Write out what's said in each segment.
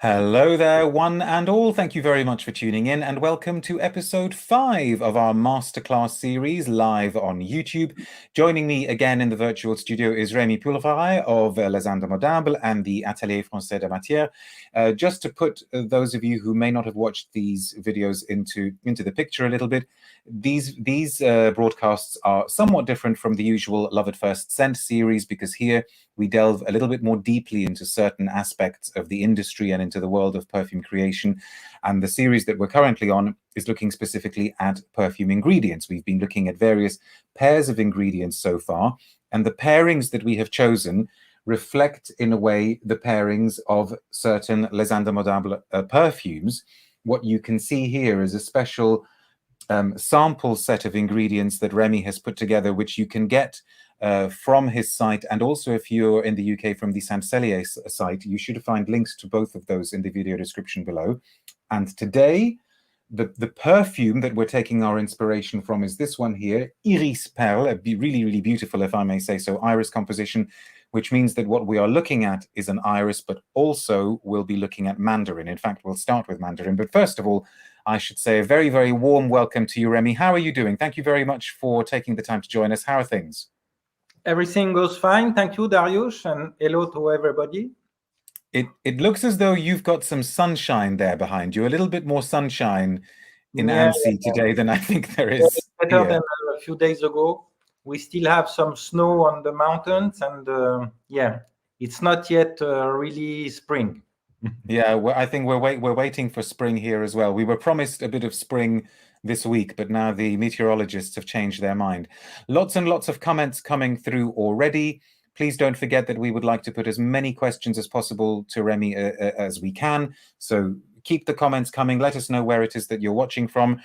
Hello there, one and all. Thank you very much for tuning in and welcome to episode 5 of our masterclass series live on YouTube. Joining me again in the virtual studio is Remi Pulverail of Les Indemodables and the Atelier Francais Des Matieres. Just to put those of you who may not have watched these videos into the picture a little bit, these broadcasts are somewhat different from the usual Love at First Scent series because here we delve a little bit more deeply into certain aspects of the industry and into the world of perfume creation. And the series that we're currently on is looking specifically at perfume ingredients. We've been looking at various pairs of ingredients so far, and the pairings that we have chosen reflect, in a way, the pairings of certain Les Indemodables perfumes. What you can see here is a special sample set of ingredients that Remi has put together, which you can get from his site, and also if you're in the UK from the Atelier site, you should find links to both of those in the video description below. And today, the perfume that we're taking our inspiration from is this one here, Iris Perle, a really, really beautiful, if I may say so, iris composition, which means that what we are looking at is an iris, but also we'll be looking at Mandarin. In fact, we'll start with Mandarin. But first of all, I should say a very, very warm welcome to you, Remi. How are you doing? Thank you very much for taking the time to join us. How are things? Everything goes fine. Thank you, Darius, and hello to everybody. It looks as though you've got some sunshine there behind you, a little bit more sunshine in Annecy today than I think there is better than a few days ago. We still have some snow on the mountains, and it's not yet really spring. Yeah, I think we're waiting for spring here as well. We were promised a bit of spring this week, but now the meteorologists have changed their mind. Lots and lots of comments coming through already. Please don't forget that we would like to put as many questions as possible to Remi as we can. So keep the comments coming. Let us know where it is that you're watching from.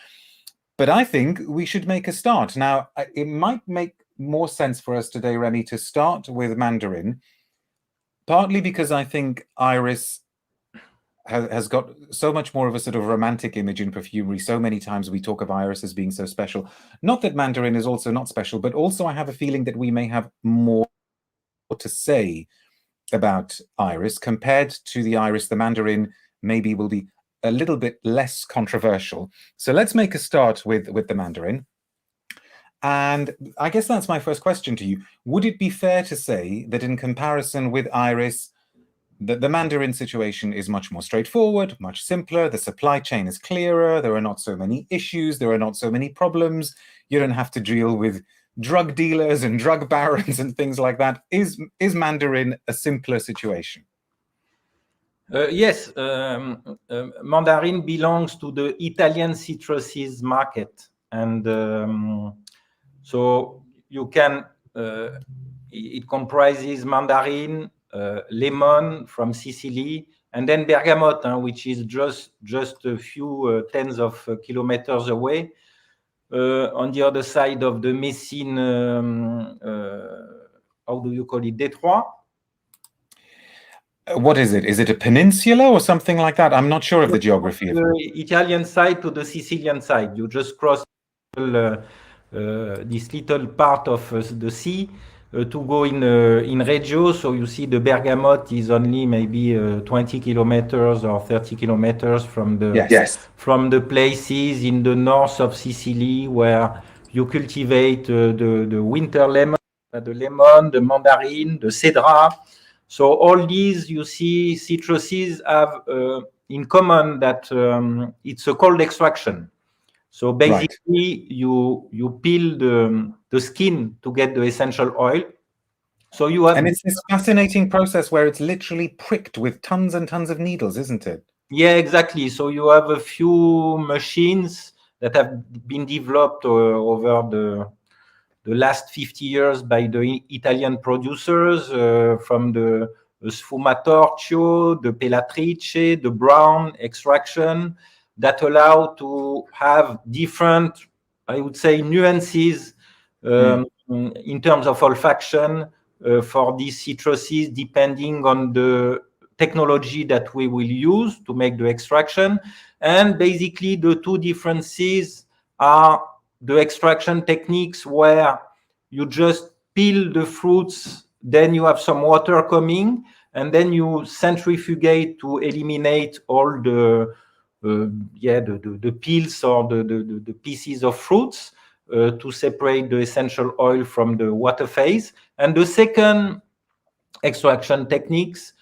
But I think we should make a start. Now, it might make more sense for us today, Remi, to start with Mandarin, partly because I think iris has got so much more of a sort of romantic image in perfumery. So many times we talk of iris as being so special. Not that Mandarin is also not special, but also I have a feeling that we may have more to say about iris compared to the iris. The Mandarin maybe will be a little bit less controversial. So let's make a start with the Mandarin. And I guess that's my first question to you. Would it be fair to say that in comparison with iris, the Mandarin situation is much more straightforward, much simpler, the supply chain is clearer, there are not so many issues, there are not so many problems, you don't have to deal with drug dealers and drug barons and things like that. Is Mandarin a simpler situation? Yes, Mandarin belongs to the Italian citruses market, and so you can, it comprises Mandarin, lemon from Sicily, and then bergamot, which is just a few tens of kilometers away on the other side of the Messine, how do you call it, Detroit? What is it? Is it a peninsula or something like that? I'm not sure of the geography. From the Italian side to the Sicilian side. You just cross this little part of the sea to go in Reggio. So you see the bergamot is only maybe 20 kilometers or 30 kilometers from the places in the north of Sicily where you cultivate the winter lemon, the mandarin, the cedra. So all these, you see, citruses have in common that it's a cold extraction. So basically, you peel the skin to get the essential oil. So you have, and it's this fascinating process where it's literally pricked with tons and tons of needles, isn't it? Yeah, exactly. So you have a few machines that have been developed over the last 50 years by the Italian producers, from the sfumatorcio, the pelatrice, the brown extraction, that allow to have different, I would say, nuances in terms of olfaction for these citruses, depending on the technology that we will use to make the extraction. And basically, the two differences are the extraction techniques where you just peel the fruits, then you have some water coming, and then you centrifugate to eliminate all the peels or the pieces of fruits to separate the essential oil from the water phase. And the second extraction techniques,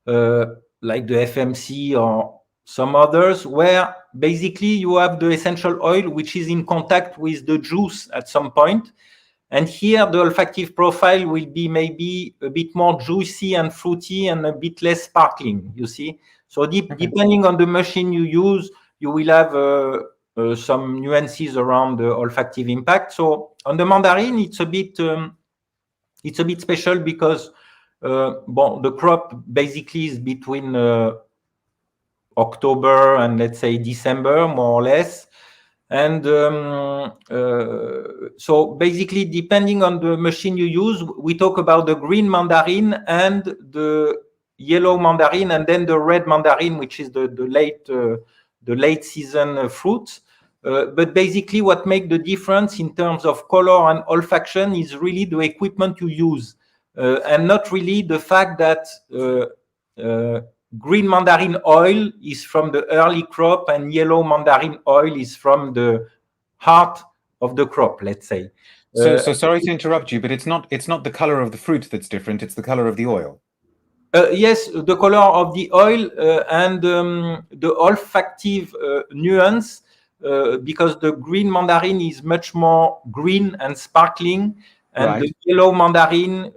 like the FMC or some others, where basically you have the essential oil which is in contact with the juice at some point. And here the olfactive profile will be maybe a bit more juicy and fruity and a bit less sparkling, you see. So depending on the machine you use, you will have some nuances around the olfactive impact. So on the Mandarin, it's a bit special because the crop basically is between October and let's say December, more or less. And so basically, depending on the machine you use, we talk about the green Mandarin and the yellow Mandarin, and then the red Mandarin, which is the late season fruit. But basically, what makes the difference in terms of color and olfaction is really the equipment you use, and not really the fact that green Mandarin oil is from the early crop and yellow Mandarin oil is from the heart of the crop, let's say. So sorry to interrupt you, but it's not the color of the fruit that's different, it's the color of the oil. Yes, the color of the oil and the olfactive nuance, because the green Mandarin is much more green and sparkling, and the yellow Mandarin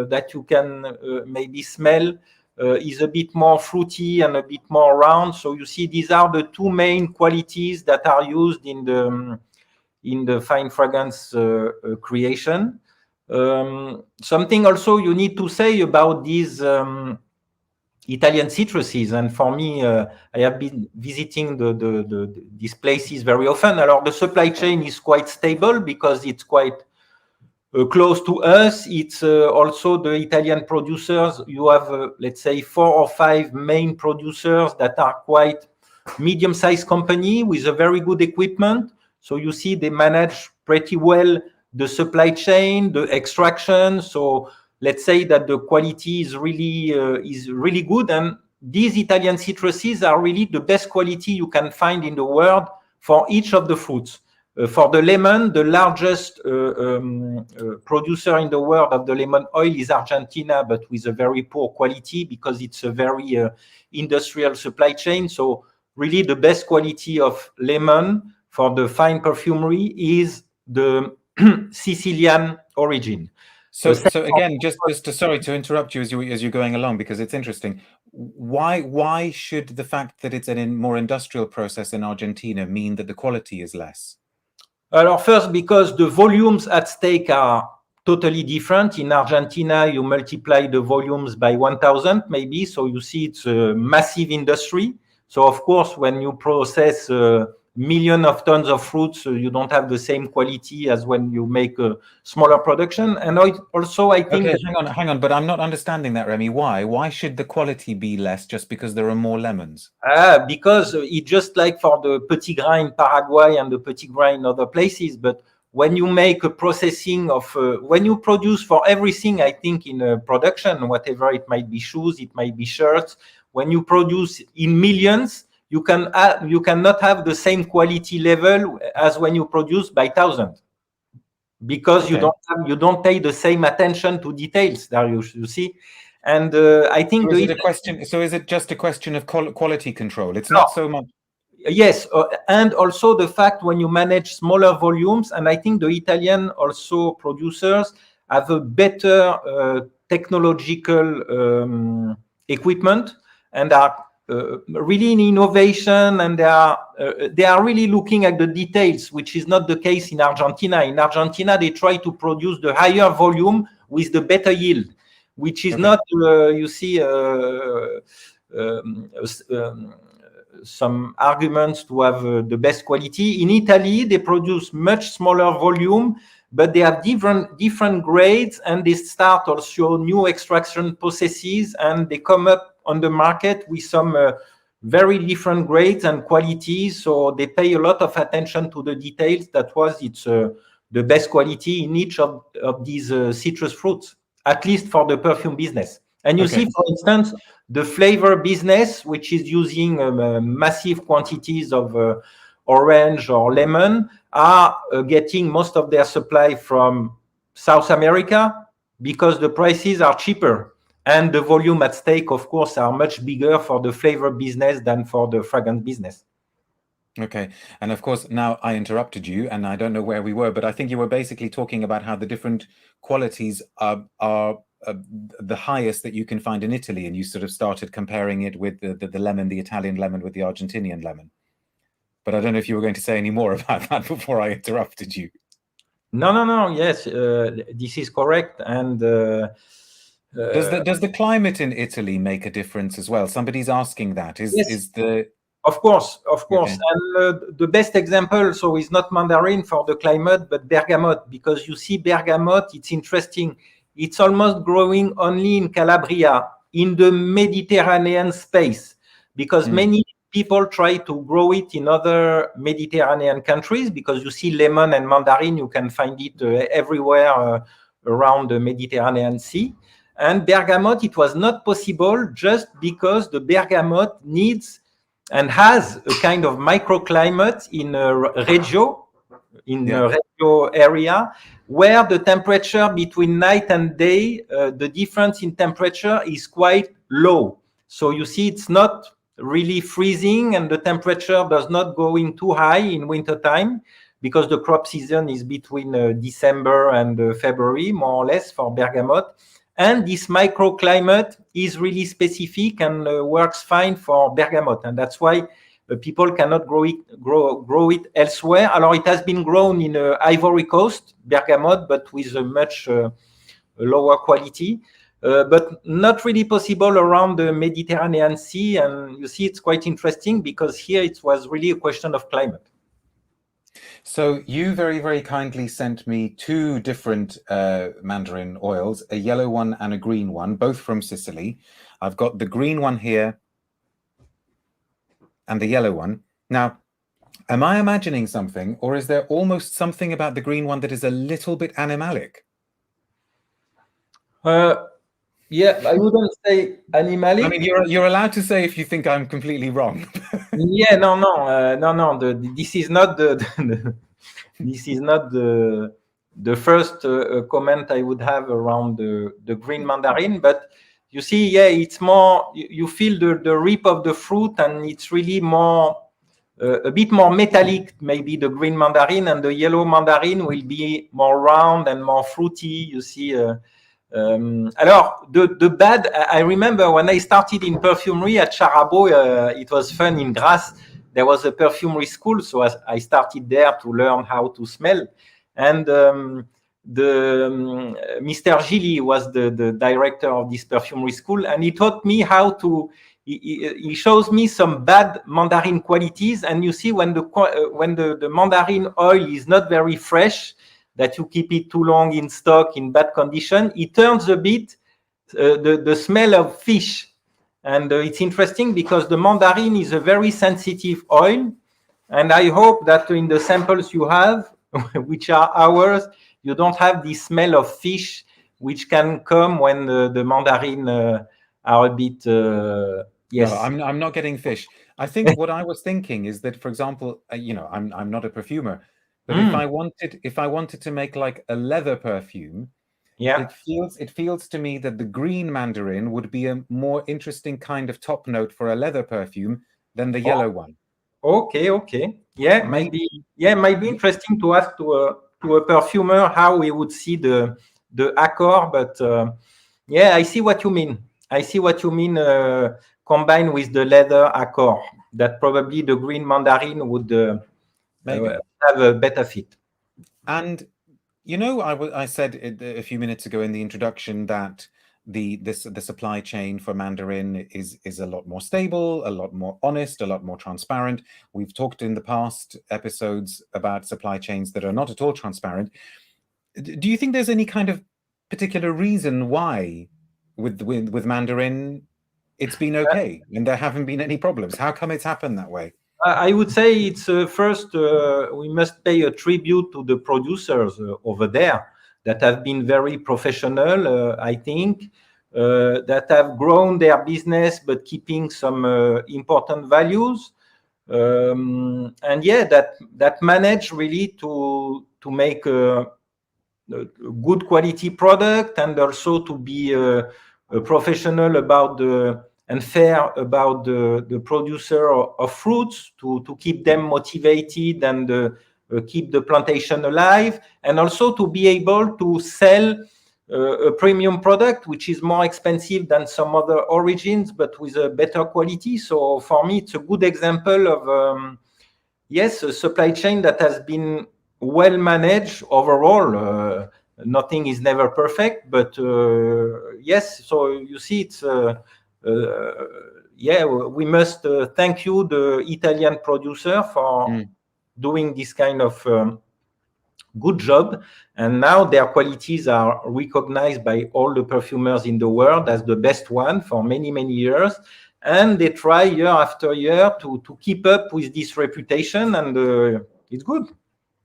that you can maybe smell is a bit more fruity and a bit more round. So you see, these are the two main qualities that are used in the fine fragrance creation. Something also you need to say about these Italian citruses, and for me, I have been visiting these places very often. Alors, the supply chain is quite stable because it's quite close to us. It's also the Italian producers. You have, let's say, 4 or 5 main producers that are quite medium-sized company with a very good equipment. So you see they manage pretty well the supply chain, the extraction. So let's say that the quality is really good. And these Italian citruses are really the best quality you can find in the world for each of the fruits. For the lemon, the largest producer in the world of the lemon oil is Argentina, but with a very poor quality because it's a very industrial supply chain. So really the best quality of lemon for the fine perfumery is the Sicilian origin. So again, sorry to interrupt you as you're going along, because it's interesting. Why should the fact that it's a more industrial process in Argentina mean that the quality is less? Well, first, because the volumes at stake are totally different. In Argentina, you multiply the volumes by 1,000 maybe, so you see it's a massive industry. So of course, when you process millions of tons of fruits, you don't have the same quality as when you make a smaller production. And also, I think... Okay, hang on, but I'm not understanding that, Remy. Why should the quality be less just because there are more lemons? Because it's just like for the petit grain in Paraguay and the petit grain in other places. But when you make a processing of, when you produce for everything, I think in a production, whatever it might be, shoes, it might be shirts, when you produce in millions, you cannot have the same quality level as when you produce by thousands, because you don't pay the same attention to details, Darius, you see. And I think so is it just a question of quality control? It's not so much. Yes, and also the fact when you manage smaller volumes, and I think the Italian also producers have a better technological equipment and are really in innovation, and they are really looking at the details, which is not the case in Argentina. In Argentina, they try to produce the higher volume with the better yield, which is not, you see, some arguments to have the best quality. In Italy, they produce much smaller volume, but they have different grades, and they start also new extraction processes, and they come up on the market with some very different grades and qualities. So they pay a lot of attention to the details. It's the best quality in each of these citrus fruits, at least for the perfume business. And you Okay. see, for instance, the flavor business, which is using massive quantities of orange or lemon, are getting most of their supply from South America because the prices are cheaper. And the volume at stake, of course, are much bigger for the flavor business than for the fragrance business. Okay. And of course, now I interrupted you and I don't know where we were, but I think you were basically talking about how the different qualities are the highest that you can find in Italy. And you sort of started comparing it with the lemon, the Italian lemon with the Argentinian lemon. But I don't know if you were going to say any more about that before I interrupted you. No. Yes, this is correct. And does the climate in Italy make a difference as well? Somebody's asking that. Yes. Is the Of course. Okay. And the best example, so is not Mandarin for the climate, but bergamot, because you see bergamot, it's interesting. It's almost growing only in Calabria, in the Mediterranean space, because many people try to grow it in other Mediterranean countries, because you see lemon and mandarin, you can find it everywhere around the Mediterranean Sea. And bergamot, it was not possible just because the bergamot needs and has a kind of microclimate in Reggio, Reggio area, where the temperature between night and day, the difference in temperature is quite low. So you see, it's not really freezing, and the temperature does not go in too high in winter time, because the crop season is between December and February, more or less, for bergamot. And this microclimate is really specific and works fine for bergamot, and that's why people cannot grow it elsewhere. Alors, it has been grown in Ivory Coast, bergamot, but with a much lower quality, but not really possible around the Mediterranean Sea. And you see, it's quite interesting because here it was really a question of climate. So you very, very kindly sent me two different Mandarin oils, a yellow one and a green one, both from Sicily. I've got the green one here and the yellow one. Now, am I imagining something, or is there almost something about the green one that is a little bit animalic? Yeah, I wouldn't say animalic. I mean, you're allowed to say if you think I'm completely wrong. Yeah, no. This is not the first comment I would have around the green mandarin. But you see, yeah, it's more. You feel the rip of the fruit, and it's really more a bit more metallic. Maybe the green mandarin, and the yellow mandarin will be more round and more fruity. You see. Alors, the bad, I remember when I started in perfumery at Charabo, it was fun in Grasse. There was a perfumery school, so I started there to learn how to smell. And Mr. Gilly was the director of this perfumery school, and he taught me how to. He shows me some bad mandarin qualities, and you see when the mandarin oil is not very fresh, that you keep it too long in stock in bad condition, it turns a bit the smell of fish. And it's interesting because the mandarin is a very sensitive oil. And I hope that in the samples you have, which are ours, you don't have the smell of fish, which can come when the mandarin are a bit, yes. No, I'm not getting fish. I think what I was thinking is that, for example, I'm not a perfumer, but if I wanted to make like a leather perfume, yeah, it feels to me that the green mandarin would be a more interesting kind of top note for a leather perfume than the yellow one. Okay. Yeah, might be interesting to ask to a perfumer how we would see the accord, but yeah, I see what you mean. Combined with the leather accord, that probably the green mandarin would have a better fit. And I said a few minutes ago in the introduction that the supply chain for Mandarin is a lot more stable, a lot more honest, a lot more transparent. We've talked in the past episodes about supply chains that are not at all transparent. Do you think there's any kind of particular reason why with Mandarin it's been okay and there haven't been any problems? How come it's happened that way? I would say it's first we must pay a tribute to the producers over there that have been very professional, I think. that have grown their business but keeping some important values. And yeah, that manage really to make a good quality product, and also to be a professional about and fair about the producer of fruits, to keep them motivated and keep the plantation alive, and also to be able to sell a premium product which is more expensive than some other origins but with a better quality. So for me, it's a good example of yes, a supply chain that has been well managed overall. Nothing is never perfect, but yes. So you see, it's yeah. We must thank you, the Italian producer, for doing this kind of good job. And now their qualities are recognized by all the perfumers in the world as the best one for many, many years. And they try year after year to keep up with this reputation, and it's good.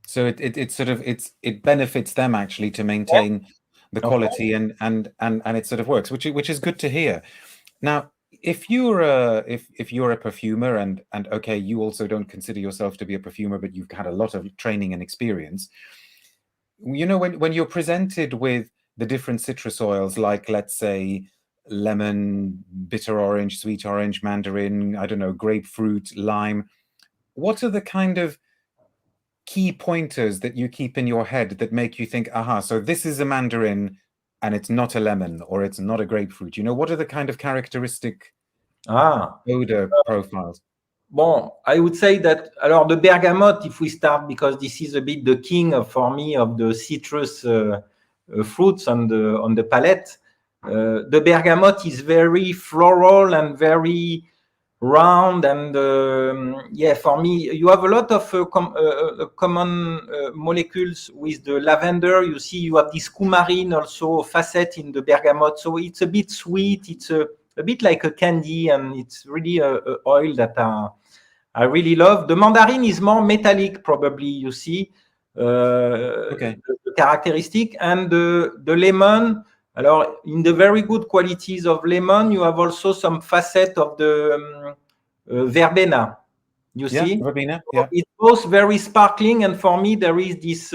So it benefits them actually to maintain the quality, and it sort of works, which is good to hear. Now, if you're a perfumer, and okay, you also don't consider yourself to be a perfumer, but you've had a lot of training and experience, you know, when you're presented with the different citrus oils, like, let's say, lemon, bitter orange, sweet orange, mandarin, I don't know, grapefruit, lime, what are the kind of key pointers that you keep in your head that make you think, aha, so this is a mandarin and it's not a lemon, or it's not a grapefruit? You know, what are the kind of characteristic odor profiles? Bon, I would say that, alors, the bergamot, if we start, because this is a bit the king for me of the citrus fruits on the palette. The bergamot is very floral and very round, and yeah, for me, you have a lot of common molecules with the lavender. You see, you have this coumarin also facet in the bergamot, so it's a bit sweet. It's a bit like a candy, and it's really a oil that I really love. The mandarin is more metallic, probably, you see, Okay. the characteristic. And the lemon, alors, in the very good qualities of lemon, you have also some facet of the verbena, you see? Verbena, yeah. It's both very sparkling, and for me, there is this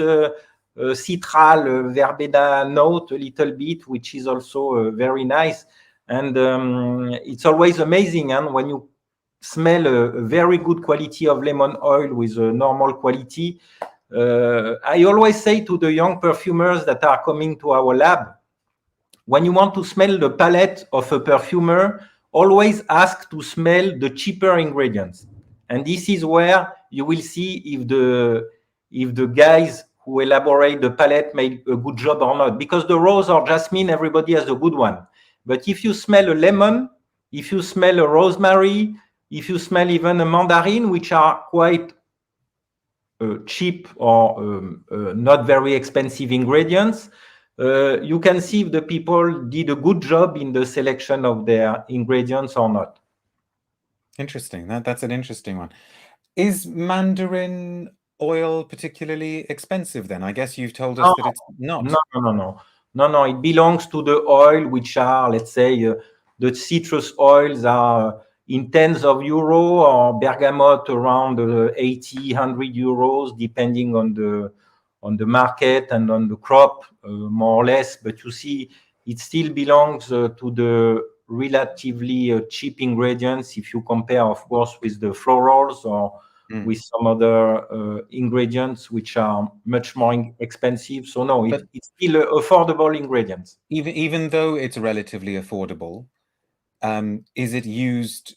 citral verbena note a little bit, which is also very nice. And it's always amazing, and when you smell a very good quality of lemon oil with a normal quality. I always say to the young perfumers that are coming to our lab, when you want to smell the palette of a perfumer, always ask to smell the cheaper ingredients. And this is where you will see if the guys who elaborate the palette made a good job or not. Because the rose or jasmine, everybody has a good one. But if you smell a lemon, if you smell a rosemary, if you smell even a mandarin, which are quite cheap or not very expensive ingredients, you can see if the people did a good job in the selection of their ingredients or not. Interesting. That's an interesting one. Is mandarin oil particularly expensive then? I guess you've told us that it's not. No. It belongs to the oil, which are, let's say, the citrus oils are in tens of euro, or bergamot around 80, 100 euros, depending on the market and on the crop, more or less. But you see, it still belongs to the relatively cheap ingredients if you compare, of course, with the florals or with some other ingredients which are much more expensive. So no, it's still affordable ingredients. Even though it's relatively affordable, is it used?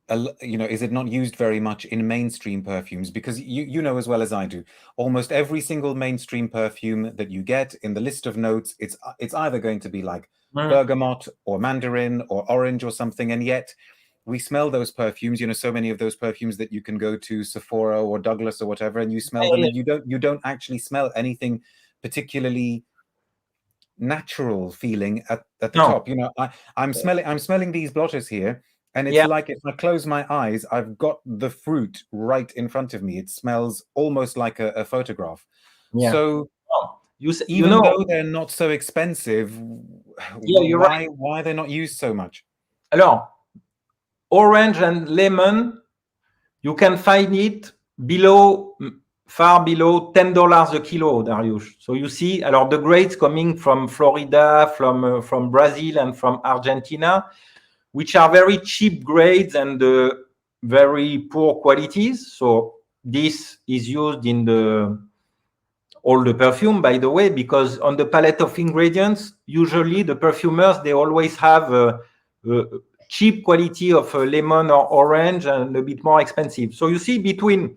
Is it not used very much in mainstream perfumes? Because you know as well as I do, almost every single mainstream perfume that you get in the list of notes, it's either going to be like bergamot or mandarin or orange or something, and yet we smell those perfumes. You know, so many of those perfumes that you can go to Sephora or Douglas or whatever, and you smell them, and you don't actually smell anything particularly natural feeling at the top. You know, I'm smelling these blotters here. And it's like if I close my eyes, I've got the fruit right in front of me. It smells almost like a photograph. So even though they're not so expensive, Yeah, you're right. Why they're not used so much? Alors, orange and lemon, you can find it far below $10 a kilo, Darius. So you see, alors the grades coming from Florida, from Brazil, and from Argentina, which are very cheap grades and very poor qualities. So this is used in all the perfume, by the way, because on the palette of ingredients, usually the perfumers, they always have a cheap quality of lemon or orange and a bit more expensive. So you see between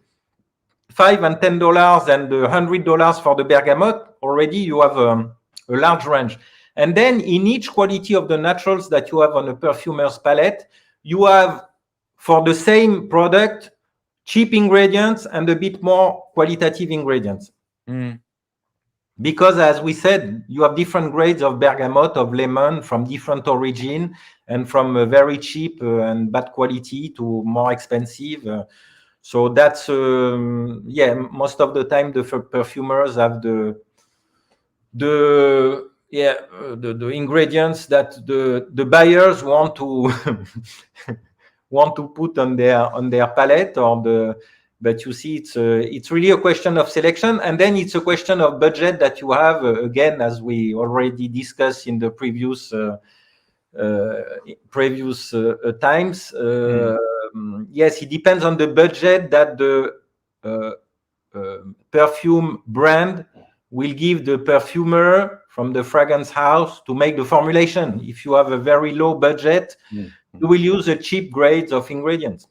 $5 and $10 and $100 for the bergamot, already you have a large range. And then in each quality of the naturals that you have on a perfumer's palette, you have, for the same product, cheap ingredients and a bit more qualitative ingredients. Because, as we said, you have different grades of bergamot, of lemon, from different origin, and from very cheap and bad quality to more expensive. So that's, most of the time the perfumers have the ingredients that the buyers want to want to put on their palette, but you see, it's really a question of selection, and then it's a question of budget that you have. Again, as we already discussed in the previous times. Yes, it depends on the budget that the perfume brand will give the perfumer from the fragrance house to make the formulation. If you have a very low budget, you will use the cheap grades of ingredients.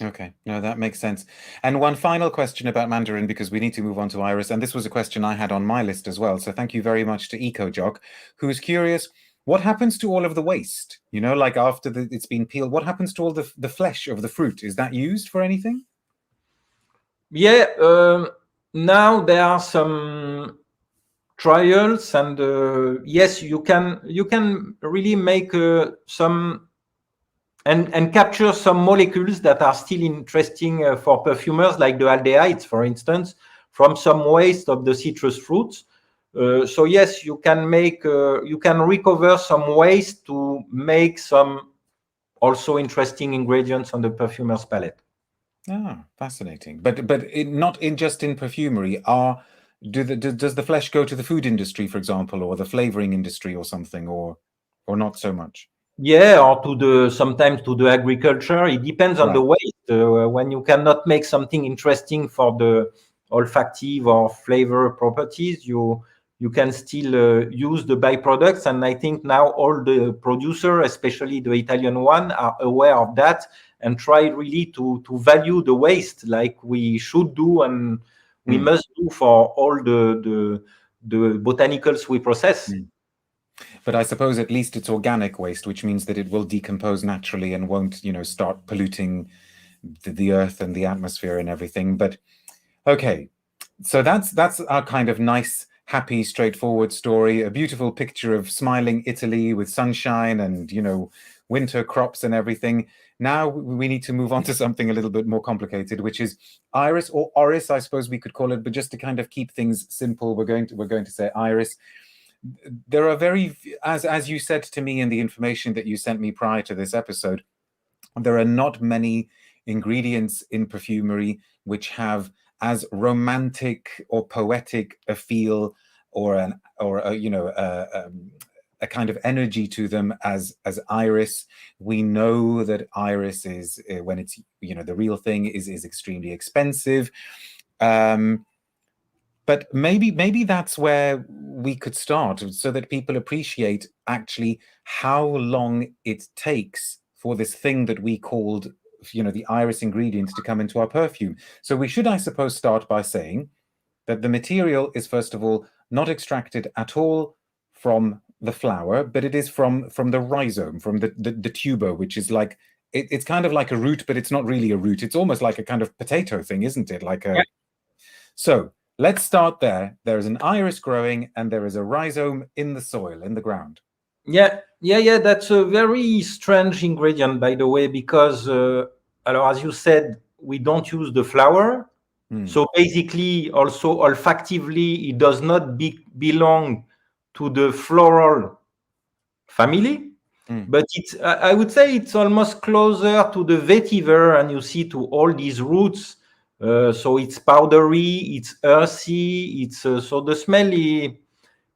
Okay, no, that makes sense. And one final question about Mandarin, because we need to move on to Iris. And this was a question I had on my list as well. So thank you very much to EcoJock, who is curious, what happens to all of the waste? You know, like after it's been peeled, what happens to all the flesh of the fruit? Is that used for anything? Yeah, now there are some trials, and yes, you can really make some and capture some molecules that are still interesting for perfumers, like the aldehydes, for instance, from some waste of the citrus fruits. So yes, you can recover some waste to make some also interesting ingredients on the perfumer's palette. Ah, fascinating. But not just in perfumery. Does the flesh go to the food industry, for example, or the flavoring industry, or something, or not so much? Yeah, or sometimes to the agriculture. It depends on the waste. When you cannot make something interesting for the olfactive or flavor properties, you can still use the byproducts. And I think now all the producers, especially the Italian one, are aware of that and try really to value the waste like we should do and we must do for all the botanicals we process. But I suppose at least it's organic waste, which means that it will decompose naturally and won't, start polluting the earth and the atmosphere and everything. But okay, so that's our kind of nice, happy, straightforward story. A beautiful picture of smiling Italy with sunshine and, winter crops and everything. Now we need to move on to something a little bit more complicated, which is Iris, or orris, I suppose we could call it. But just to kind of keep things simple, we're going to say Iris. There are as you said to me in the information that you sent me prior to this episode, there are not many ingredients in perfumery which have as romantic or poetic a feel or a kind of energy to them as Iris. We know that Iris is, when it's the real thing, is extremely expensive. But maybe that's where we could start, so that people appreciate actually how long it takes for this thing that we called, the Iris ingredients to come into our perfume. So we should, I suppose, start by saying that the material is, first of all, not extracted at all from the flower, but it is from the rhizome, from the tuber, which is like, it's kind of like a root, but it's not really a root. It's almost like a kind of potato thing, isn't it? So let's start there. There is an iris growing and there is a rhizome in the soil, in the ground. Yeah. That's a very strange ingredient, by the way, because, as you said, we don't use the flower. So basically, also olfactively, it does not belong to the floral family. But it's, I would say it's almost closer to the vetiver, and you see to all these roots. So it's powdery, it's earthy, it's so the smell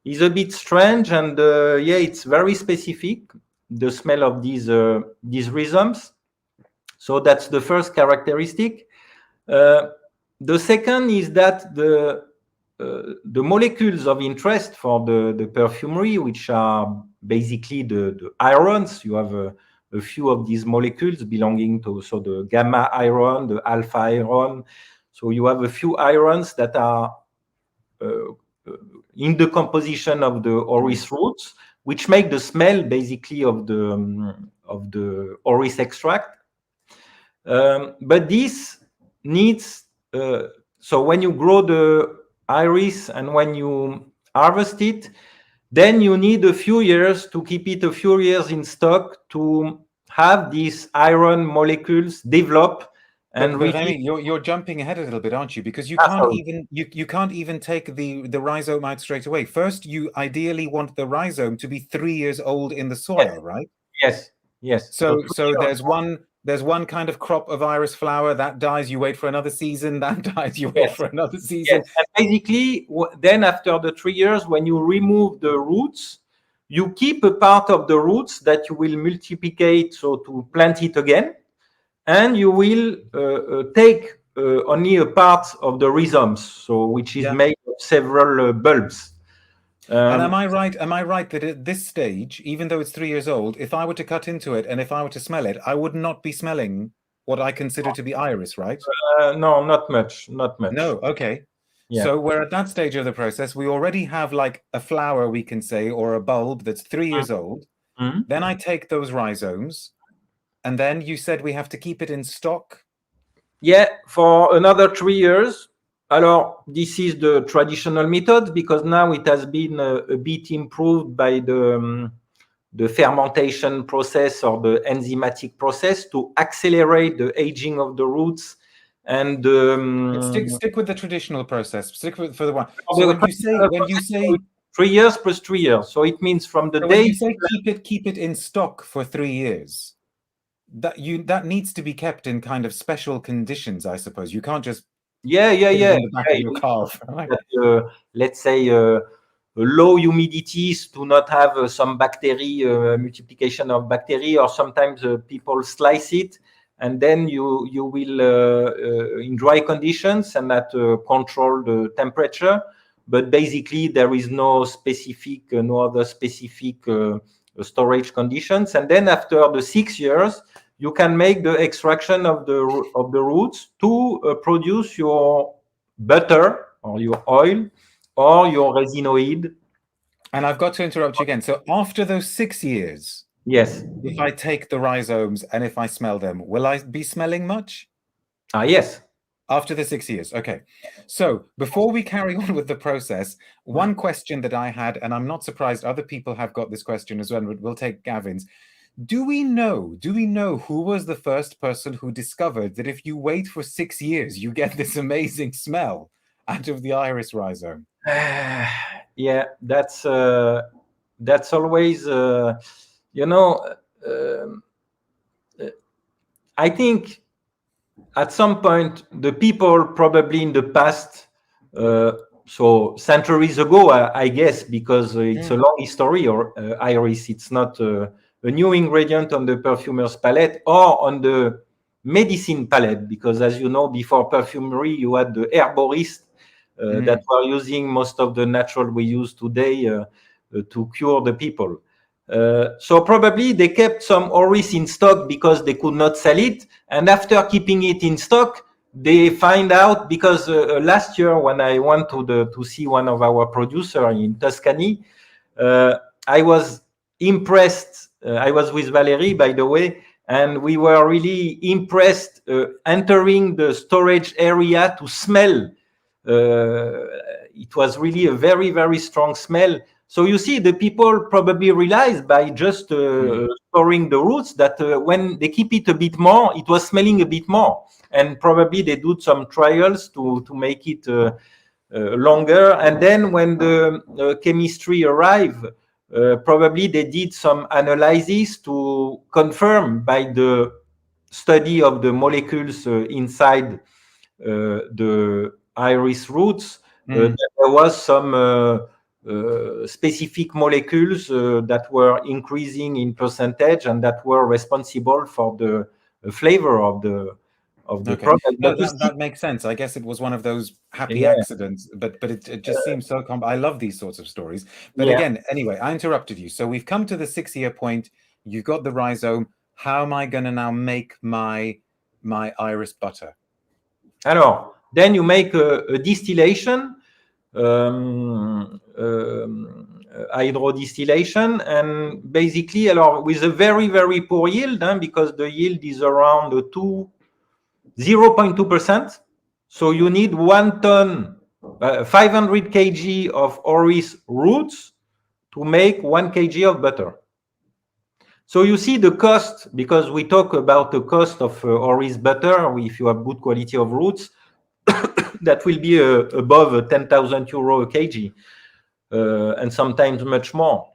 is a bit strange, and yeah, it's very specific, the smell of these rhizomes. So that's the first characteristic. The second is that the molecules of interest for the perfumery, which are basically the irons. You have a few of these molecules belonging to the gamma iron, the alpha iron. So you have a few irons that are in the composition of the orris roots, which make the smell basically of the orris extract. But this needs so when you grow the iris and when you harvest it, then you need a few years to keep it a few years in stock to have these iron molecules develop. And but Remi, you're jumping ahead a little bit, aren't you? Because you can't even take the rhizome out straight away. First, you ideally want the rhizome to be 3 years old in the soil, right? Yes. So there's one kind of crop of iris flower that dies. You wait for another season. That dies. You wait for another season. And basically, then after the 3 years, when you remove the roots, you keep a part of the roots that you will multiplicate, so to plant it again, and you will take only a part of the rhizomes, so which is made of several bulbs. And am I right that at this stage, even though it's 3 years old, if I were to cut into it and if I were to smell it, I would not be smelling what I consider to be iris, right? No, not much. No, okay. Yeah. So we're at that stage of the process. We already have like a flower, we can say, or a bulb that's 3 years old. Then I take those rhizomes, and then you said we have to keep it in stock? Yeah, for another 3 years. Alors, this is the traditional method, because now it has been a bit improved by the fermentation process or the enzymatic process to accelerate the aging of the roots. And stick with the traditional process. Stick with for the one. So when you say 3 years plus 3 years, so it means from the day when you say keep it in stock for 3 years, that needs to be kept in kind of special conditions, I suppose. You can't just in the back of your car, right? Let's say low humidities to not have some bacteria multiplication of bacteria, or sometimes people slice it, and then you will in dry conditions and at controlled temperature. But basically there is no other specific storage conditions. And then after the 6 years, you can make the extraction of the roots to produce your butter or your oil or your resinoid. And I've got to interrupt you again. So after those 6 years, yes, if I take the rhizomes and if I smell them, will I be smelling much? Yes. After the 6 years. Okay. So before we carry on with the process, one question that I had, and I'm not surprised other people have got this question as well, but we'll take Gavin's. Do we know who was the first person who discovered that if you wait for 6 years, you get this amazing smell out of the iris rhizome? Yeah, that's always, I think at some point, the people probably in the past, so centuries ago, I guess, because it's a long history, or iris, it's not a new ingredient on the perfumer's palette or on the medicine palette, because as you know, before perfumery, you had the herborists that were using most of the natural we use today to cure the people. So probably they kept some orris in stock because they could not sell it. And after keeping it in stock, they find out, because last year when I went to see one of our producers in Tuscany, I was impressed. I was with Valerie, by the way, and we were really impressed entering the storage area to smell. It was really a very, very strong smell. So you see, the people probably realized by just storing the roots that when they keep it a bit more, it was smelling a bit more. And probably they do some trials to make it longer. And then when the chemistry arrived, probably they did some analysis to confirm by the study of the molecules inside the iris roots that there was some specific molecules that were increasing in percentage and that were responsible for the flavor of the product. No, that makes sense. I guess it was one of those happy accidents, but it just seems so I love these sorts of stories. But again, anyway, I interrupted you. So we've come to the 6-year point. You've got the rhizome. How am I going to now make my iris butter? Alors, then you make a distillation, hydrodistillation, and basically, with a very, very poor yield, because the yield is around 0.2%. So you need 1 ton, 500 kg of orris roots to make 1 kg of butter. So you see the cost, because we talk about the cost of orris butter, if you have good quality of roots, that will be above 10,000 euro a kg, and sometimes much more.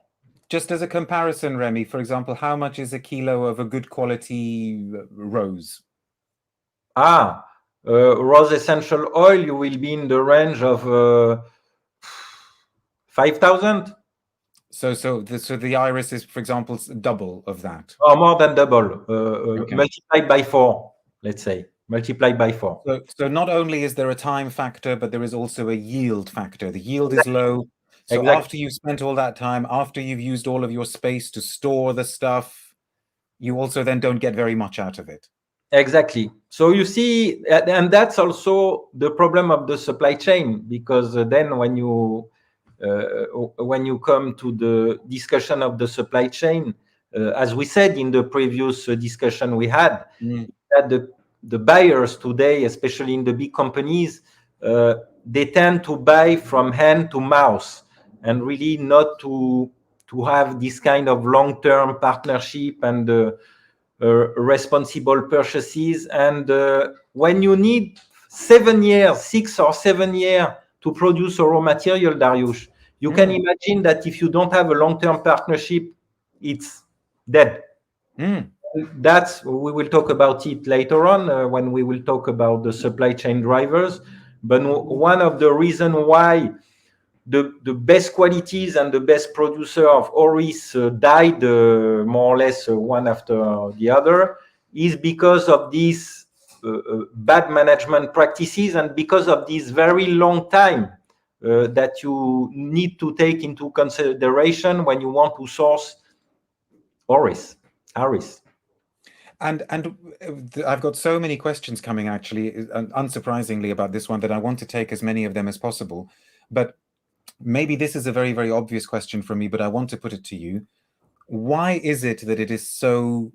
Just as a comparison, Remi, for example, how much is a kilo of a good quality rose? Rose essential oil, you will be in the range of 5,000. So the iris is, for example, double of that. Or more than double, multiplied by 4, let's say. Multiplied by 4. So not only is there a time factor, but there is also a yield factor. The yield is low. So after you've spent all that time, after you've used all of your space to store the stuff, you also then don't get very much out of it. Exactly. So you see, and that's also the problem of the supply chain, because then when you come to the discussion of the supply chain, as we said in the previous discussion we had, that the buyers today, especially in the big companies, they tend to buy from hand to mouth and really not to have this kind of long-term partnership and responsible purchases. And when you need 7 years, 6 or 7 years to produce a raw material, Dariush, you can imagine that if you don't have a long-term partnership, it's dead. We will talk about it later on when we will talk about the supply chain drivers. But one of the reasons why the best qualities and the best producer of orris died more or less one after the other is because of these bad management practices and because of this very long time that you need to take into consideration when you want to source orris. And I've got so many questions coming, actually, unsurprisingly, about this one, that I want to take as many of them as possible. But maybe this is a very, very obvious question for me, but I want to put it to you. Why is it that it is so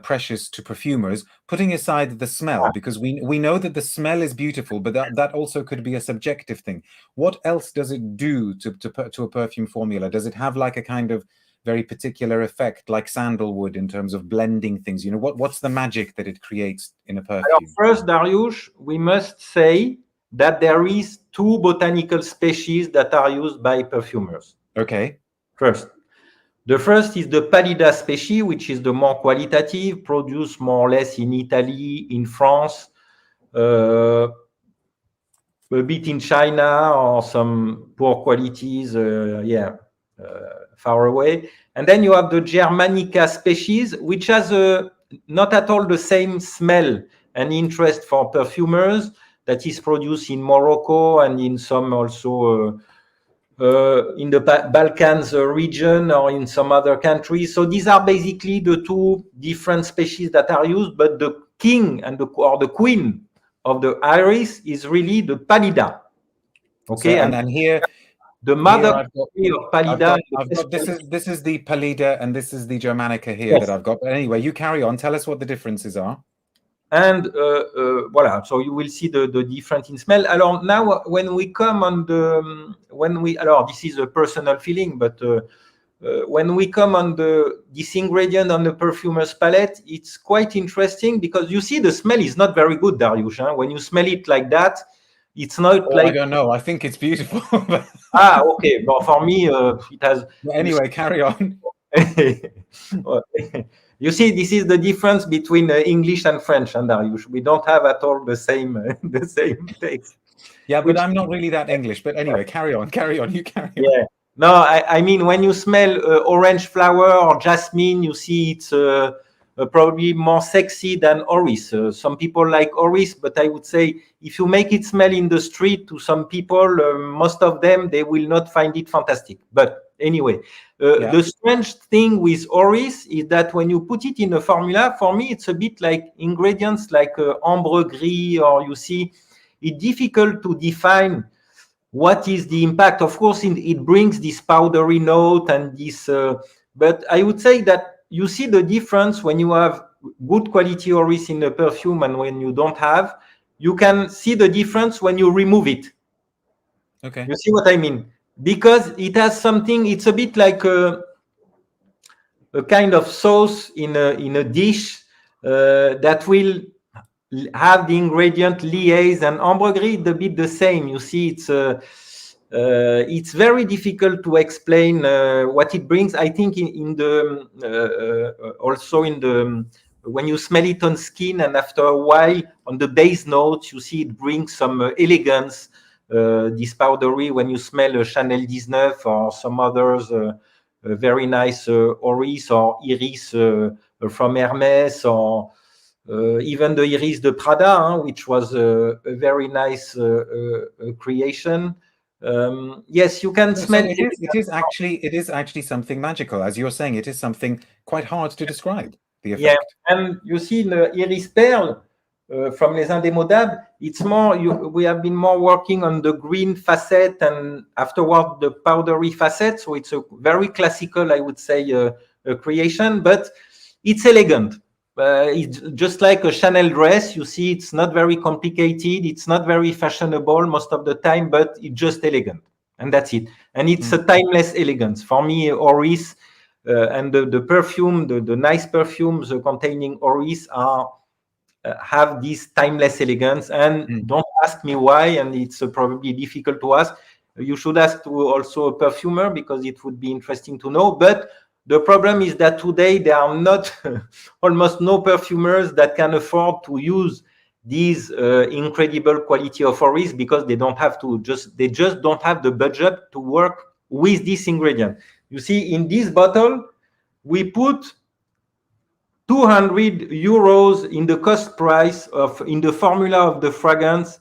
precious to perfumers, putting aside the smell? Because we know that the smell is beautiful, but that also could be a subjective thing. What else does it do to a perfume formula? Does it have like a kind of very particular effect, like sandalwood, in terms of blending things? You know, what's the magic that it creates in a perfume? First, Dariush, we must say that there is 2 botanical species that are used by perfumers. Okay. The first is the pallida species, which is the more qualitative, produced more or less in Italy, in France, a bit in China, or some poor qualities, far away. And then you have the Germanica species, which has not at all the same smell and interest for perfumers, that is produced in Morocco and in some also in the Balkans region or in some other countries. So these are basically the 2 different species that are used, but the king and or the queen of the iris is really the pallida. Okay, so, and here the mother of pallida. This is the pallida, and this is the Germanica here that I've got. But anyway, you carry on. Tell us what the differences are. And voilà, so you will see the difference in smell. Alors now, when we come on this is a personal feeling, but when we come on this ingredient on the perfumer's palette, it's quite interesting, because you see the smell is not very good, Dariush. When you smell it like that, It's not Oh, I like don't know. I think it's beautiful. okay. But for me, it has. Anyway, carry on. You see, this is the difference between English and French, and Darius. We don't have at all the same the same taste. Yeah, but Which, I'm not really that English. But anyway, carry on. Carry on. You carry on. yeah. No, I mean, when you smell orange flower or jasmine, you see it's probably more sexy than orris. Some people like orris, but I would say if you make it smell in the street to some people, most of them, they will not find it fantastic. But anyway, Yeah. the strange thing with orris is that when you put it in a formula, for me, it's a bit like ingredients like ambre gris, or you see, it's difficult to define what is the impact. Of course, it brings this powdery note and this, but I would say that you see the difference when you have good quality orris in a perfume and when you don't have. You can see the difference when you remove it. Okay. You see what I mean? Because it has something, it's a bit like a kind of sauce in a dish that will have the ingredient liaise, and ambre gris is a bit the same. You see, it's very difficult to explain what it brings. I think in the also in the when you smell it on skin, and after a while on the base notes, you see it brings some elegance. This powdery, when you smell a Chanel 19 or some others, very nice orris or iris from Hermes, or even the Iris de Prada, which was a very nice creation. Yes, you can smell. So it is actually something magical, as you're saying. It is something quite hard to describe, the Yeah, effect. and you see the Iris Perle from Les Indemodables. It's more. We have been more working on the green facet, and afterward the powdery facet. So it's a very classical, I would say, creation, but it's elegant. It's just like a Chanel dress. You see, it's not very complicated. It's not very fashionable most of the time, but it's just elegant, and that's it. And it's a timeless elegance for me. Orris and the perfume, the nice perfumes containing orris are have this timeless elegance. And don't ask me why, and it's probably difficult to ask. You should ask to also a perfumer, because it would be interesting to know. But the problem is that today there are not almost no perfumers that can afford to use these incredible quality of orris, because they don't have to they just don't have the budget to work with this ingredient. You see, in this bottle, we put 200 euros in the cost price in the formula of the fragrance,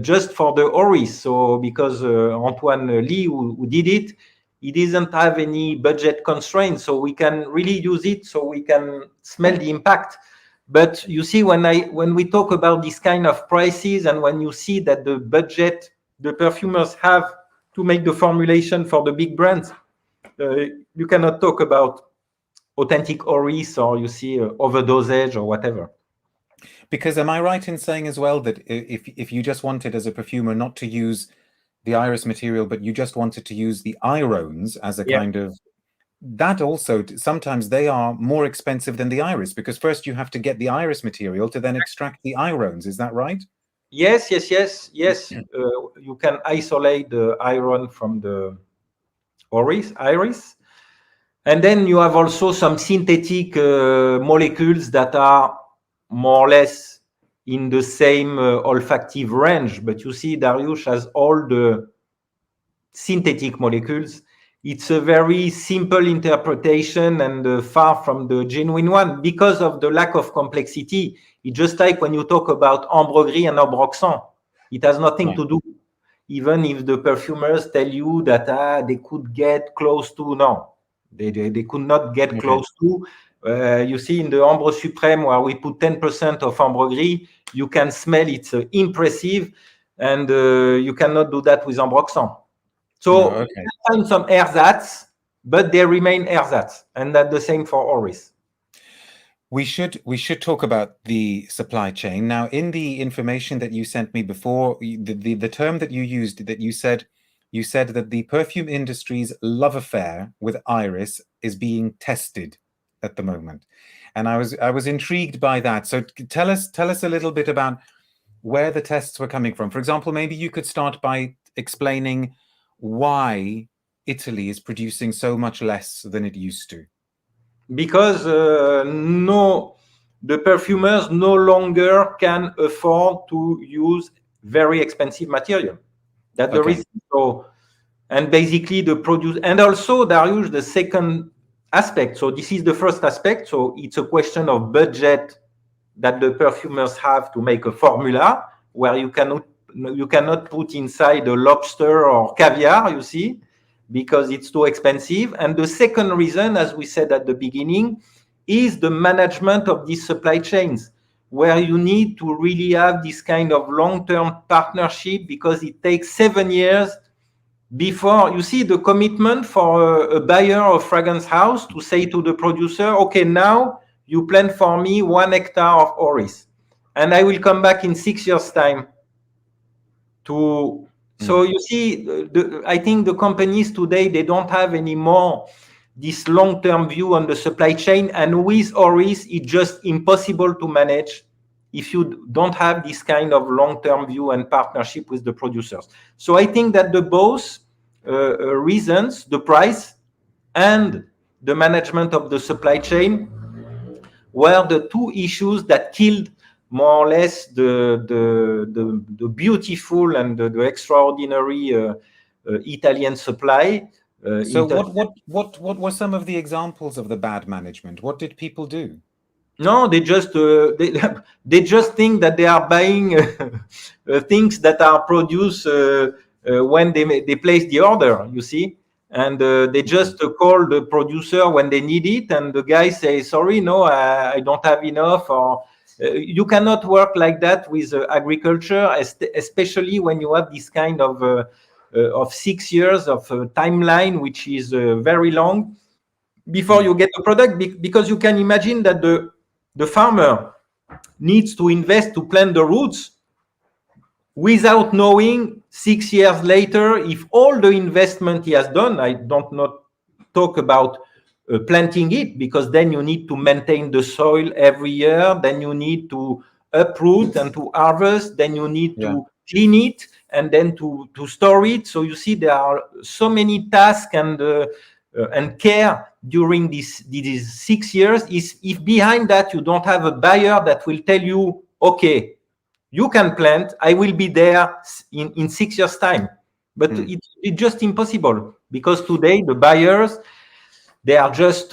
just for the orris. So because Antoine Lee, who did it, he doesn't have any budget constraints, so we can really use it, so we can smell the impact. But you see, when we talk about this kind of prices, and when you see that the budget the perfumers have to make the formulation for the big brands, you cannot talk about authentic orris, or you see overdosage or whatever. Because am I right in saying as well that if you just wanted as a perfumer not to use the iris material, but you just wanted to use the irones as a kind of, that also sometimes they are more expensive than the iris, because first you have to get the iris material to then extract the irones. Is that right? Yes. You can isolate the iron from the iris. And then you have also some synthetic molecules that are more or less in the same olfactive range. But you see, Darius has all the synthetic molecules. It's a very simple interpretation, and far from the genuine one, because of the lack of complexity. It's just like when you talk about ambre gris and ambroxan. It has nothing to do. Even if the perfumers tell you that they could get close to, no. They could not get close to. You see, in the Ambre Suprême, where we put 10% of ambre gris, you can smell it's impressive, and you cannot do that with ambroxan. So you can find some ersatz, but they remain ersatz, and that's the same for orris. We should talk about the supply chain now. In the information that you sent me before, the term that you used, that you said that the perfume industry's love affair with iris is being tested at the moment, and I was intrigued by that. So tell us a little bit about where the tests were coming from. For example, maybe you could start by explaining why Italy is producing so much less than it used to. Because the perfumers no longer can afford to use very expensive material. That's the reason. So, and basically the produce, and also Darius, the second aspect. So this is the first aspect. So it's a question of budget that the perfumers have to make a formula where you cannot put inside a lobster or caviar, you see, because it's too expensive. And the second reason, as we said at the beginning, is the management of these supply chains, where you need to really have this kind of long-term partnership, because it takes 7 years before you see the commitment for a buyer of fragrance house to say to the producer, okay, now you plant for me 1 hectare of orris, and I will come back in 6 years' time to. So you see, I think the companies today, they don't have anymore this long-term view on the supply chain, and with orris, it's just impossible to manage if you don't have this kind of long-term view and partnership with the producers. So I think that the both reasons, the price and the management of the supply chain, were the two issues that killed more or less the beautiful and the extraordinary Italian supply. So what were some of the examples of the bad management? What did people do? No, they just they just think that they are buying things that are produced when they place the order, you see, and they just call the producer when they need it, and the guy says, sorry, no, I don't have enough. Or you cannot work like that with agriculture, especially when you have this kind of 6 years of timeline, which is very long before you get the product, because you can imagine that the farmer needs to invest to plant the roots without knowing 6 years later if all the investment he has done, I don't not talk about planting it, because then you need to maintain the soil every year, then you need to uproot and to harvest, then you need to clean it, and then to store it. So you see, there are so many tasks and care during these 6 years. If behind that you don't have a buyer that will tell you, okay, you can plant, I will be there in 6 years' time. But it's just impossible, because today the buyers, they are just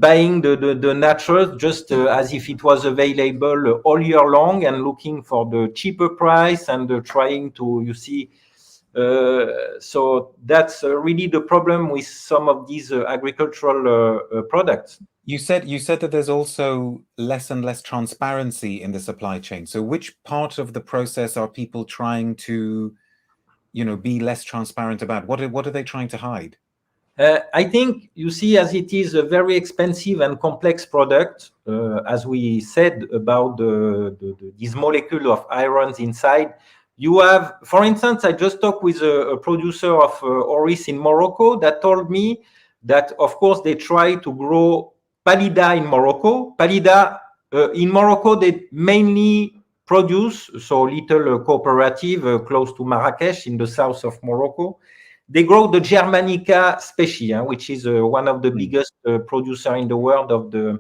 buying the natural just as if it was available all year long, and looking for the cheaper price, and trying to, you see, so that's really the problem with some of these agricultural products. You said that there's also less and less transparency in the supply chain. So which part of the process are people trying to, be less transparent about? What are they trying to hide? I think, you see, as it is a very expensive and complex product, as we said about this molecule of irons inside, you have, for instance, I just talked with a producer of orris in Morocco that told me that, of course, they try to grow Pallida in Morocco. Pallida, in Morocco, they mainly produce, so little cooperative close to Marrakesh in the south of Morocco. They grow the Germanica species, which is one of the biggest producer in the world of the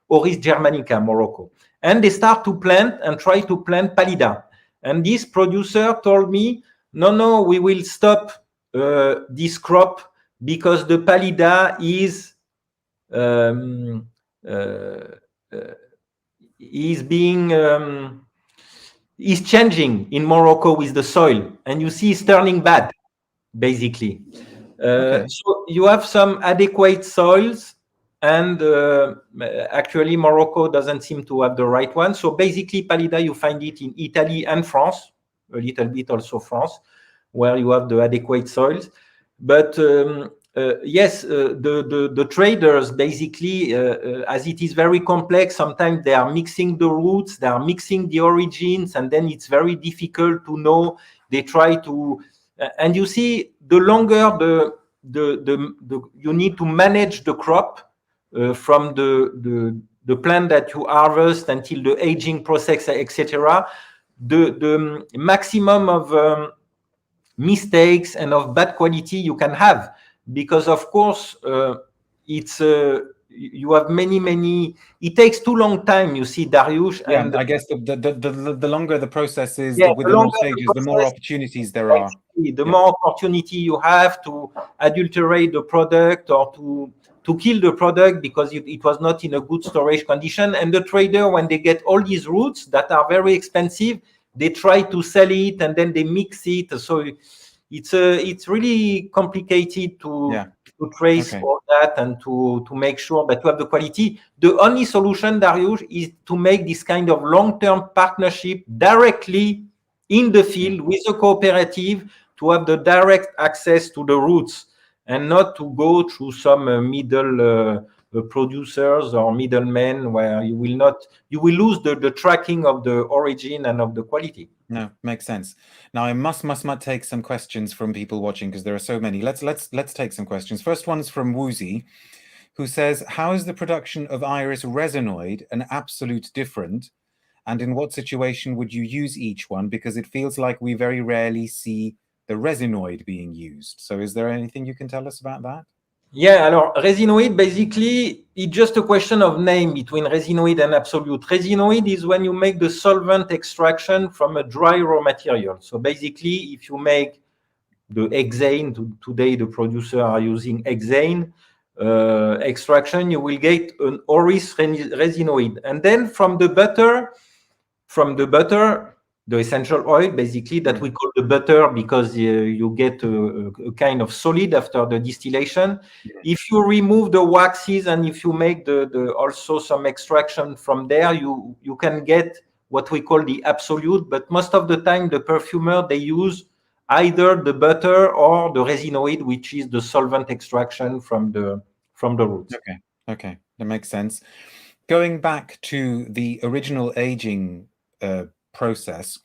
orris Germanica, Morocco. And they start to plant and try to plant Pallida. And this producer told me, no, we will stop this crop, because the Pallida is changing in Morocco with the soil, and you see it's turning bad, basically. So you have some adequate soils, and actually Morocco doesn't seem to have the right one. So basically Pallida, you find it in Italy and France, a little bit also France, where you have the adequate soils. But yes, the traders, basically, as it is very complex, sometimes they are mixing the roots, they are mixing the origins, and then it's very difficult to know. They try to, and you see, the longer you need to manage the crop from the plant that you harvest until the aging process, etc. the maximum of mistakes and of bad quality you can have, because of course it's you have many. It takes too long time. You see, Dariush, Yeah, and I guess the longer the process is, yeah, with the the more longer the stages, the more process, opportunities there are. the Yeah. more opportunity you have to adulterate the product or to kill the product because it was not in a good storage condition. And the trader, when they get all these roots that are very expensive, they try to sell it and then they mix it. So it's really complicated to trace Okay. all that and to make sure that you have the quality. The only solution, Darius, is to make this kind of long-term partnership directly in the field with a cooperative, to have the direct access to the roots and not to go through some middle producers or middlemen where you will lose the tracking of the origin and of the quality. No, makes sense. Now I must take some questions from people watching because there are so many. Let's take some questions. First one is from Woozy, who says, how is the production of iris resinoid an absolute different? And in what situation would you use each one? Because it feels like we very rarely see the resinoid being used. So is there anything you can tell us about that? Yeah, alors resinoid, basically, it's just a question of name between resinoid and absolute. Resinoid is when you make the solvent extraction from a dry raw material. So basically, if you make the hexane, today the producers are using hexane extraction, you will get an orris resinoid. And then from the butter, the essential oil, basically, that we call the butter because you get a kind of solid after the distillation. If you remove the waxes and if you make the also some extraction from there, you can get what we call the absolute. But most of the time, the perfumer, they use either the butter or the resinoid, which is the solvent extraction from the roots. Okay, that makes sense. Going back to the original aging process,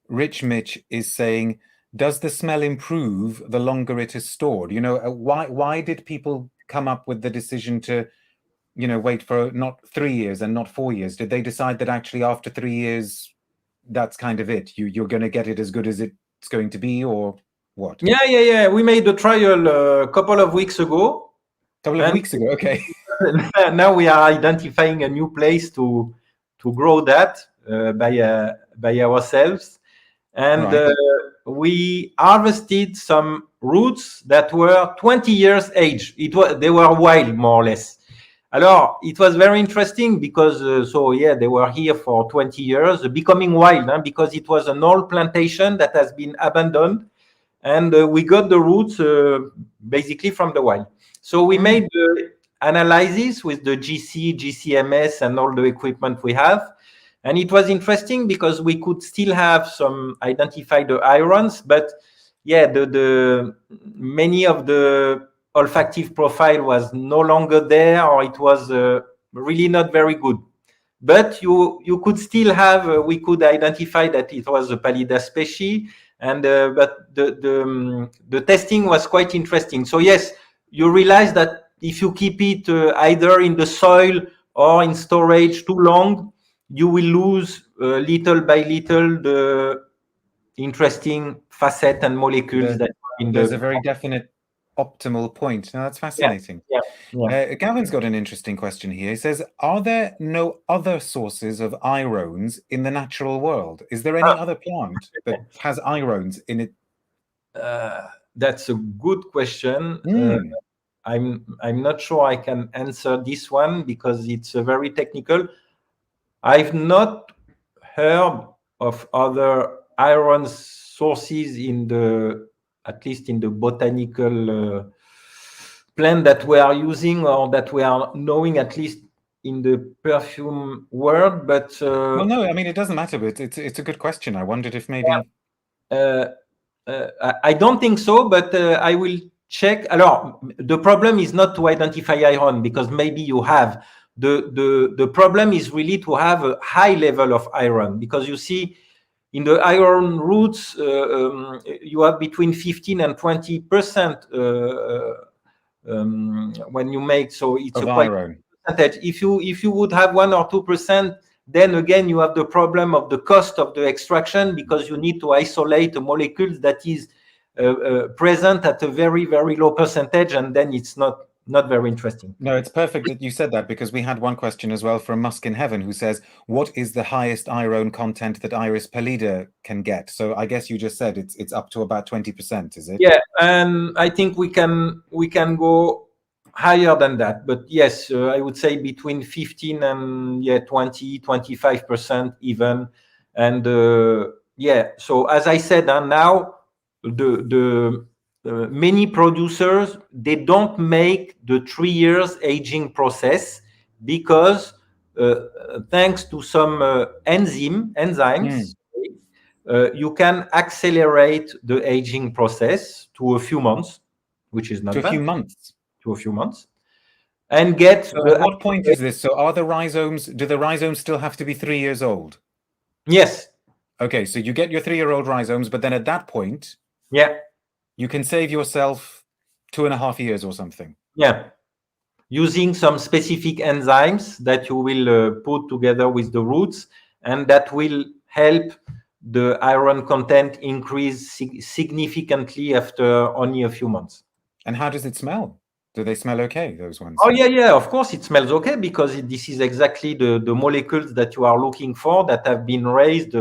Rich Mitch is saying, does the smell improve the longer it is stored? You know, why did people come up with the decision to, you know, wait for not 3 years and not 4 years? Did they decide that actually after 3 years, that's kind of it? You're going to get it as good as it's going to be, or what? Yeah. We made a trial a couple of weeks ago. Okay. Now we are identifying a new place to grow that by ourselves, and we harvested some roots that were 20 years age. They were wild, more or less. Alors, it was very interesting because they were here for 20 years, becoming wild, because it was an old plantation that has been abandoned, and we got the roots basically from the wild. So we made the analysis with the GCMS and all the equipment we have. And it was interesting because we could still have some identify the irons, but the many of the olfactive profile was no longer there, or it was really not very good. But you could still have, we could identify that it was a Pallida species, and but the testing was quite interesting. So yes, you realize that if you keep it either in the soil or in storage too long, you will lose little by little the interesting facet and molecules that are in there's a very definite optimal point. Now, that's fascinating. Gavin's got an interesting question here. He says, are there no other sources of irones in the natural world? Is there any other plant that has irones in it? That's a good question. I'm not sure I can answer this one because it's very technical. I've not heard of other iron sources at least in the botanical plant that we are using or that we are knowing, at least in the perfume world. But well, no, I mean, it doesn't matter, but it's a good question. I wondered if maybe I don't think so, but I will check. Alors, the problem is not to identify iron because maybe you have. The problem is really to have a high level of iron, because you see in the iron roots you have between 15 and 20% when you make, so it's of a quite iron percentage. If you would have 1 or 2%, then again, you have the problem of the cost of the extraction, because you need to isolate a molecule that is present at a very, very low percentage, and then it's not very interesting. No, it's perfect that you said that, because we had one question as well from Musk in Heaven, who says, what is the highest iron content that Iris pallida can get? So I guess you just said it's up to about 20%, is it? Yeah, and I think we can go higher than that, but yes, I would say between 15 and 25% even. And so as I said, now the many producers, they don't make the 3 years aging process, because thanks to some enzymes, you can accelerate the aging process to a few months, which is not To a bad. few months. To a few months, and get. So at what point is this? So do the rhizomes still have to be 3 years old? Yes. Okay, so you get your 3-year-old rhizomes, but then at that point, you can save yourself 2.5 years or something. Yeah, using some specific enzymes that you will put together with the roots, and that will help the iron content increase significantly after only a few months. And how does it smell? Do they smell okay, those ones? Oh, yeah, of course it smells okay, because this is exactly the molecules that you are looking for, that have been raised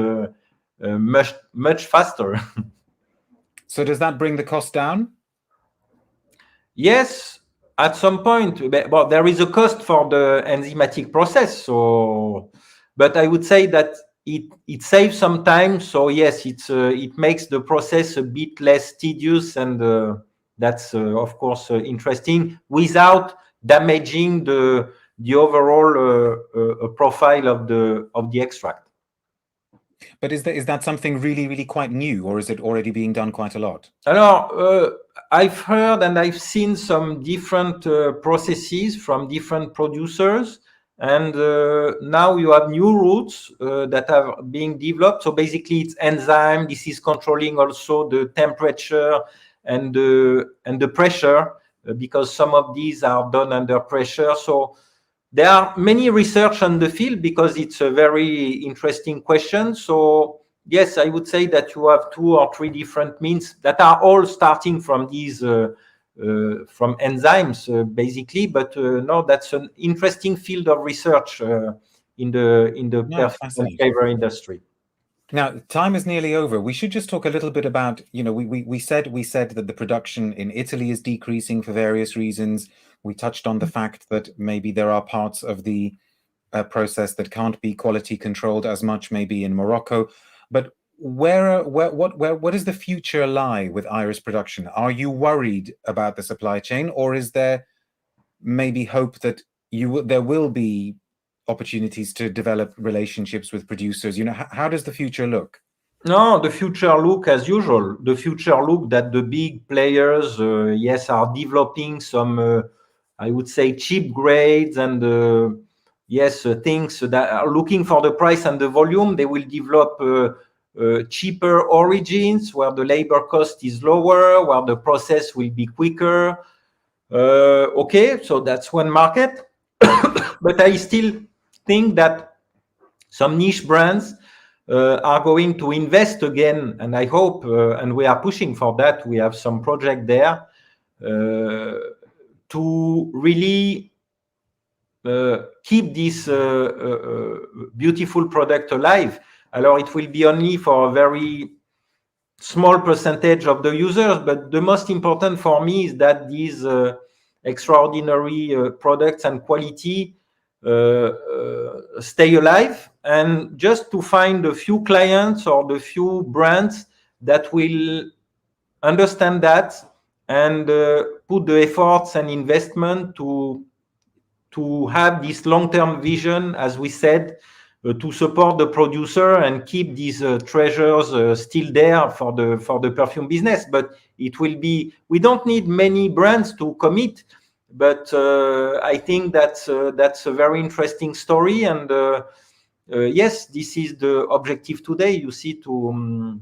much faster. So does that bring the cost down? Yes, at some point, but there is a cost for the enzymatic process. So, but I would say that it saves some time. So yes, it makes the process a bit less tedious, and that's of course interesting, without damaging the overall profile of the extract. But is that something really, really quite new, or is it already being done quite a lot? Alors, I've heard and I've seen some different processes from different producers, and now you have new routes that are being developed. So basically, it's enzyme. This is controlling also the temperature and the pressure, because some of these are done under pressure. So there are many research on the field, because it's a very interesting question. So yes, I would say that you have 2 or 3 different means that are all starting from these from enzymes, basically. But no, that's an interesting field of research in the perfume flavor industry. Now, time is nearly over. We should just talk a little bit about, we said that the production in Italy is decreasing for various reasons. We touched on the fact that maybe there are parts of the process that can't be quality controlled as much, maybe in Morocco. But what does the future lie with Iris production? Are you worried about the supply chain, or is there maybe hope that there will be opportunities to develop relationships with producers? How does the future look? No, the future look as usual. The future look that the big players, yes, are developing some, I would say, cheap grades, and yes, things that are looking for the price and the volume. They will develop cheaper origins, where the labor cost is lower, where the process will be quicker. Okay, so that's one market. But I still think that some niche brands are going to invest again, and I hope, and we are pushing for that. We have some project there to really keep this beautiful product alive. Alors, it will be only for a very small percentage of the users, but the most important for me is that these extraordinary products and quality stay alive, and just to find a few clients or the few brands that will understand that, and put the efforts and investment to have this long-term vision, as we said, to support the producer and keep these treasures still there for the perfume business. But it will be, we don't need many brands to commit, but I think that's a very interesting story. And yes, this is the objective today, you see, to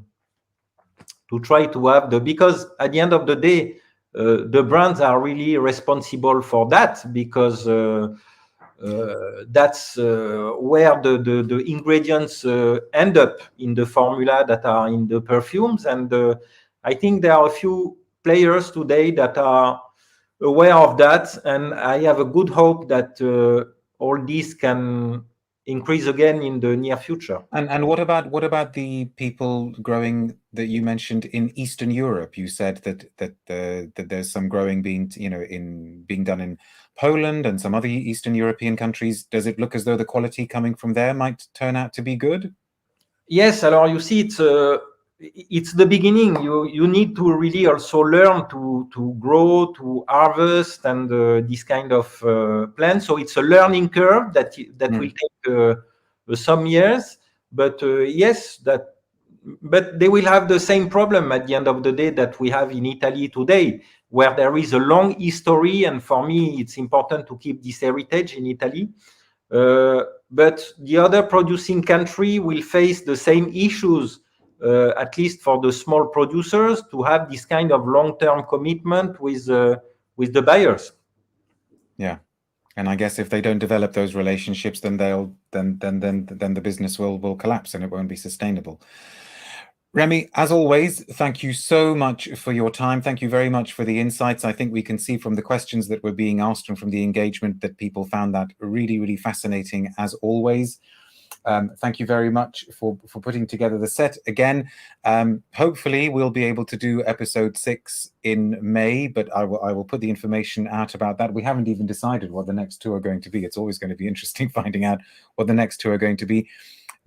try to have because at the end of the day, the brands are really responsible for that, because That's where the ingredients end up in the formula that are in the perfumes. And I think there are a few players today that are aware of that. And I have a good hope that all this can increase again in the near future. And what about the people growing that you mentioned in Eastern Europe? You said that there's some growing being being done in Poland and some other Eastern European countries. Does it look as though the quality coming from there might turn out to be good? Yes, alors you see, it's the beginning. You need to really also learn to grow, to harvest, and this kind of plants. So it's a learning curve that will take some years. But yes, but they will have the same problem at the end of the day that we have in Italy today, where there is a long history. And for me, it's important to keep this heritage in Italy. But the other producing country will face the same issues, at least for the small producers, to have this kind of long-term commitment with the buyers. Yeah, and I guess if they don't develop those relationships, then then the business will collapse and it won't be sustainable. Remi, as always, thank you so much for your time. Thank you very much for the insights. I think we can see from the questions that were being asked and from the engagement that people found that really, really fascinating as always. Thank you very much for putting together the set again. Hopefully we'll be able to do episode 6 in May, but I will put the information out about that. We haven't even decided what the next 2 are going to be. It's always going to be interesting finding out what the next 2 are going to be.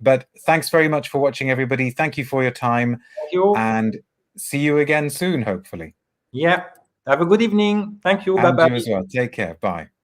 But thanks very much for watching, everybody. Thank you for your time. Thank you. And see you again soon, hopefully. Yeah. Have a good evening. Thank you. And Bye-bye. you as well. Take care. Bye.